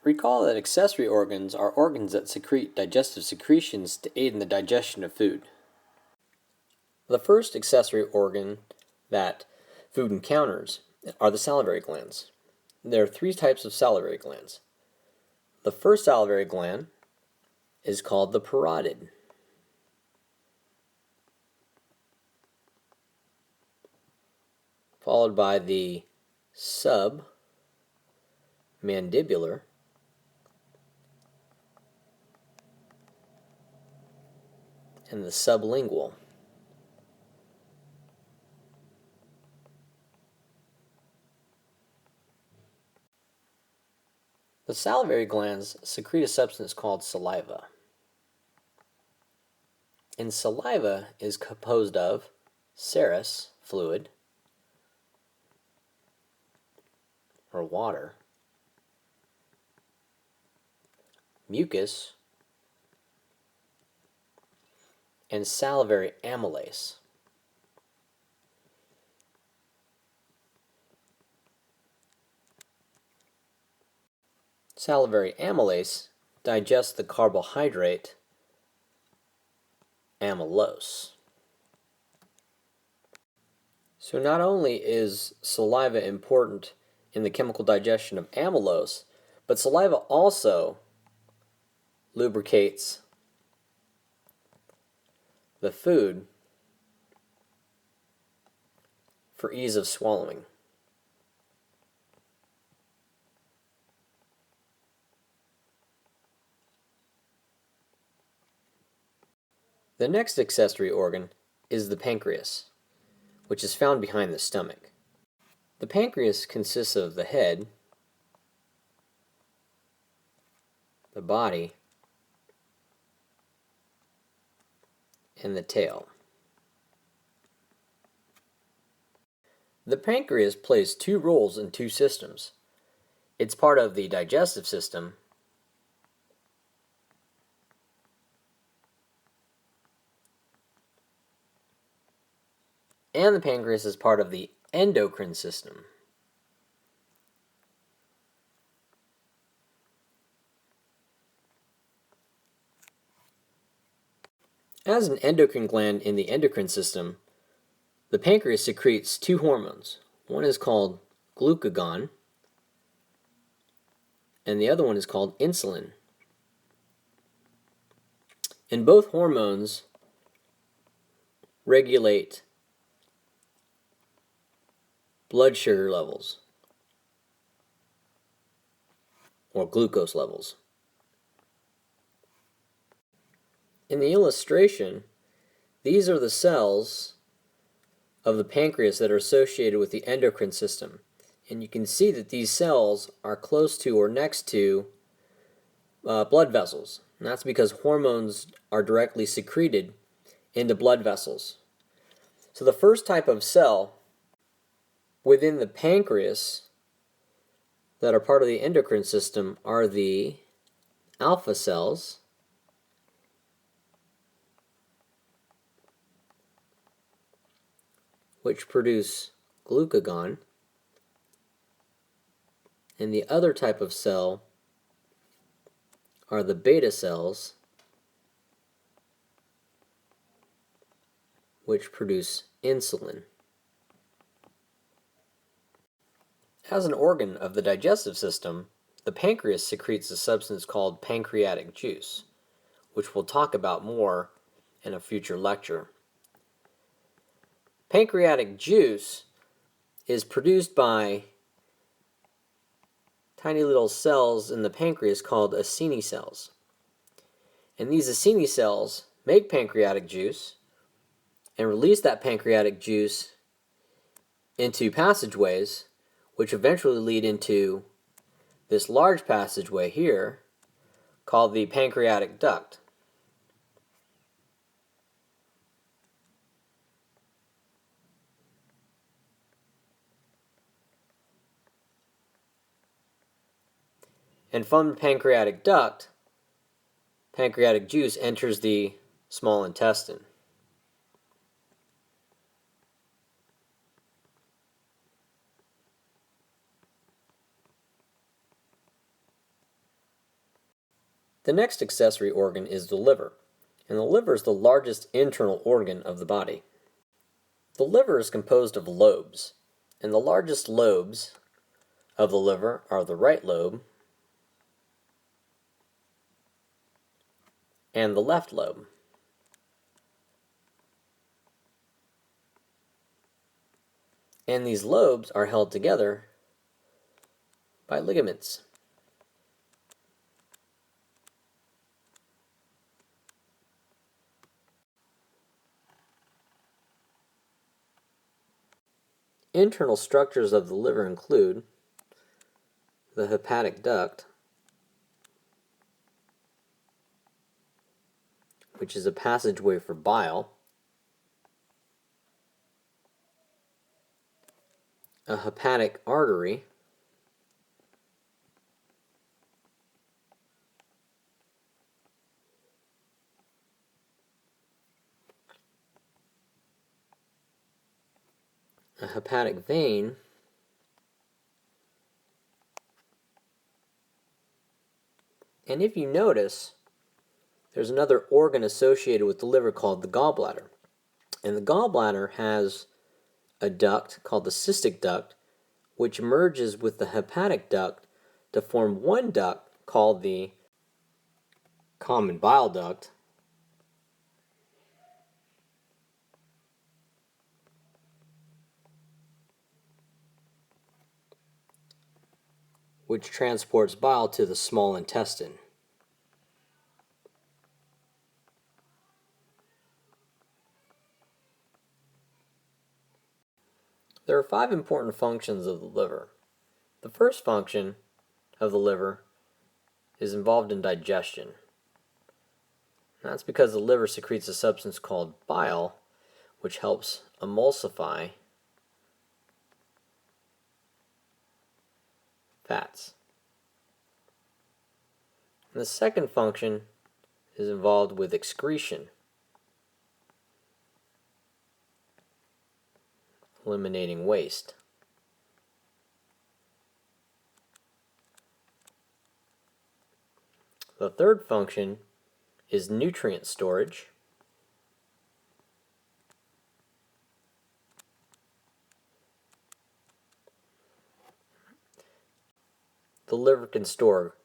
Recall that accessory organs are organs that secrete digestive secretions to aid in the digestion of food. The first accessory organ that food encounters are the salivary glands. There are three types of salivary glands. The first salivary gland is called the parotid. Followed by the submandibular, and the sublingual. The salivary glands secrete a substance called saliva. And saliva is composed of serous fluid, or water, mucus, and salivary amylase. Salivary amylase digests the carbohydrate amylose. So not only is saliva important in the chemical digestion of amylose, but saliva also lubricates the food for ease of swallowing. The next accessory organ is the pancreas, which is found behind the stomach. The pancreas consists of the head, the body, and the tail. The pancreas plays two roles in two systems. It's part of the digestive system and the pancreas is part of the endocrine system. As an endocrine gland in the endocrine system, the pancreas secretes two hormones. One is called glucagon, and the other one is called insulin. And both hormones regulate blood sugar levels, or glucose levels. In the illustration, these are the cells of the pancreas that are associated with the endocrine system. And you can see that these cells are close to or next to blood vessels. And that's because hormones are directly secreted into blood vessels. So the first type of cell within the pancreas that are part of the endocrine system are the alpha cells, which produce glucagon, and the other type of cell are the beta cells, which produce insulin. As an organ of the digestive system, the pancreas secretes a substance called pancreatic juice, which we'll talk about more in a future lecture. Pancreatic juice is produced by tiny little cells in the pancreas called Acini cells. And these Acini cells make pancreatic juice and release that pancreatic juice into passageways, which eventually lead into this large passageway here called the pancreatic duct. And from the pancreatic duct, pancreatic juice enters the small intestine. The next accessory organ is the liver, and the liver is the largest internal organ of the body. The liver is composed of lobes, and the largest lobes of the liver are the right lobe and the left lobe. And these lobes are held together by ligaments. Internal structures of the liver include the hepatic duct, which is a passageway for bile, a hepatic artery, a hepatic vein, and if you notice, there's another organ associated with the liver called the gallbladder. And the gallbladder has a duct called the cystic duct, which merges with the hepatic duct to form one duct called the common bile duct, which transports bile to the small intestine. There are 5 important functions of the liver. The first function of the liver is involved in digestion. That's because the liver secretes a substance called bile, which helps emulsify fats. And the second function is involved with excretion, eliminating waste. The third function is nutrient storage. The liver can store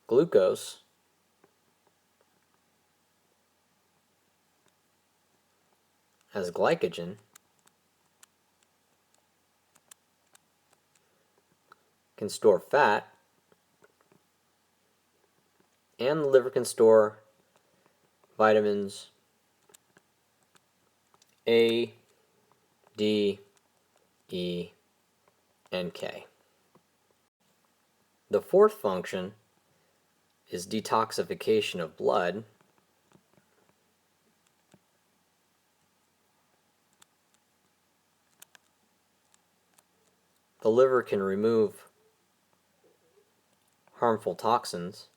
glucose, as glycogen, can store fat, and the liver can store vitamins A, D, E, and K. The fourth function is detoxification of blood. The liver can remove harmful toxins.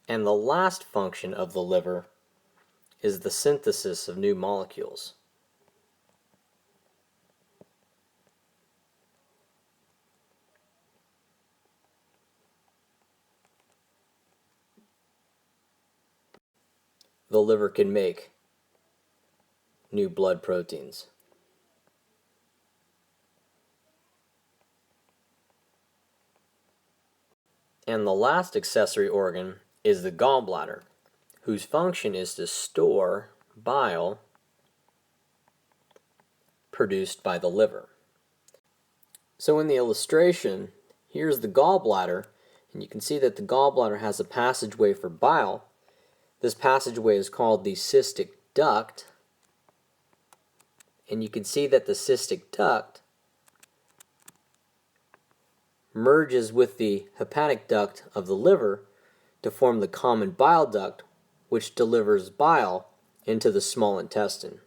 And the last function of the liver is the synthesis of new molecules. The liver can make new blood proteins. And the last accessory organ is the gallbladder, whose function is to store bile produced by the liver. So in the illustration, here's the gallbladder, and you can see that the gallbladder has a passageway for bile. This passageway is called the cystic duct, and you can see that the cystic duct merges with the hepatic duct of the liver to form the common bile duct, which delivers bile into the small intestine.